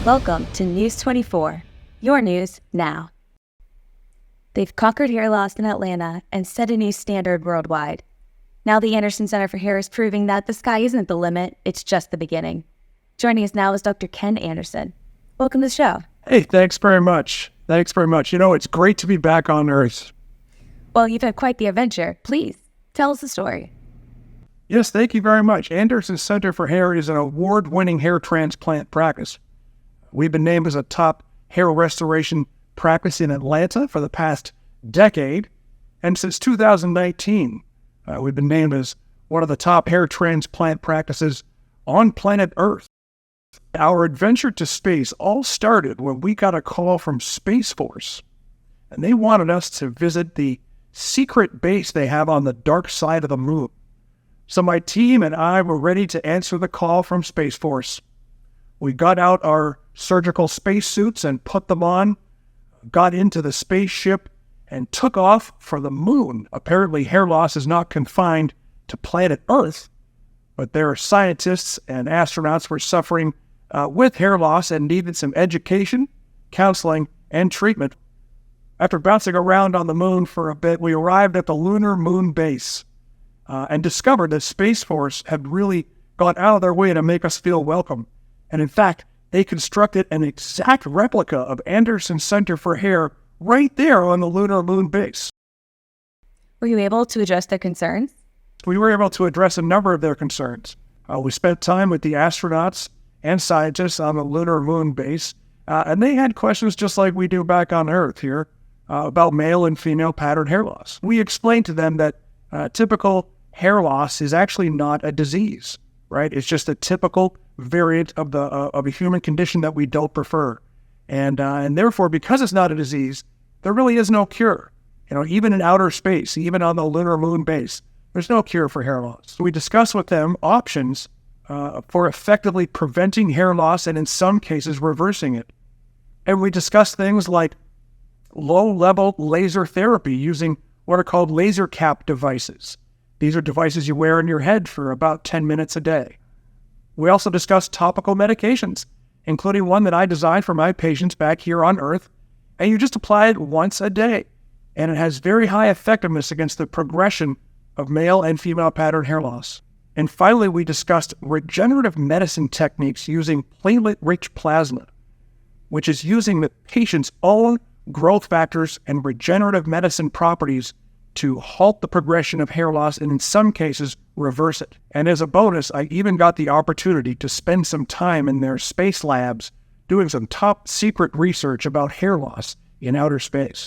Welcome to News 24, your news now. They've conquered hair loss in Atlanta and set a new standard worldwide. Now the Anderson Center for Hair is proving that the sky isn't the limit, it's just the beginning. Joining us now is Dr. Ken Anderson. Welcome to the show. Hey, thanks very much. You know, it's great to be back on Earth. Well, you've had quite the adventure. Please, tell us the story. Yes, thank you very much. Anderson Center for Hair is an award-winning hair transplant practice. We've been named as a top hair restoration practice in Atlanta for the past decade. And since 2019, we've been named as one of the top hair transplant practices on planet Earth. Our adventure to space all started when we got a call from Space Force, and they wanted us to visit the secret base they have on the dark side of the moon. So my team and I were ready to answer the call from Space Force. We got out our surgical spacesuits and put them on, got into the spaceship, and took off for the moon. Apparently, hair loss is not confined to planet Earth, but there are scientists and astronauts who were suffering with hair loss and needed some education, counseling, and treatment. After bouncing around on the moon for a bit, we arrived at the lunar moon base and discovered that Space Force had really gone out of their way to make us feel welcome. And in fact, they constructed an exact replica of Anderson Center for Hair right there on the lunar moon base. Were you able to address their concerns? We were able to address a number of their concerns. We spent time with the astronauts and scientists on the lunar moon base, and they had questions just like we do back on Earth here about male and female pattern hair loss. We explained to them that typical hair loss is actually not a disease, right? It's just a typical variant of a human condition that we don't prefer. And therefore, because it's not a disease, there really is no cure. You know, even in outer space, even on the lunar moon base, there's no cure for hair loss. We discussed with them options for effectively preventing hair loss and in some cases reversing it. And we discussed things like low-level laser therapy using what are called laser cap devices. These are devices you wear in your head for about 10 minutes a day. We also discussed topical medications, including one that I designed for my patients back here on Earth, and you just apply it once a day. And it has very high effectiveness against the progression of male and female pattern hair loss. And finally, we discussed regenerative medicine techniques using platelet-rich plasma, which is using the patient's own growth factors and regenerative medicine properties to halt the progression of hair loss and in some cases reverse it. And as a bonus, I even got the opportunity to spend some time in their space labs doing some top secret research about hair loss in outer space.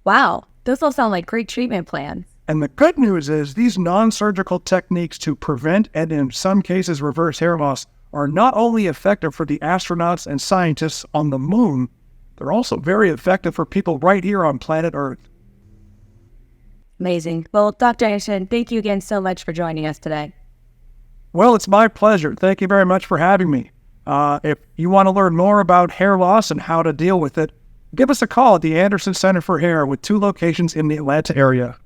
Wow, those all sound like great treatment plans. And the good news is these non-surgical techniques to prevent and in some cases reverse hair loss are not only effective for the astronauts and scientists on the moon, they're also very effective for people right here on planet Earth. Amazing. Well, Dr. Anderson, thank you again so much for joining us today. Well, it's my pleasure. Thank you very much for having me. If you want to learn more about hair loss and how to deal with it, give us a call at the Anderson Center for Hair with 2 locations in the Atlanta area.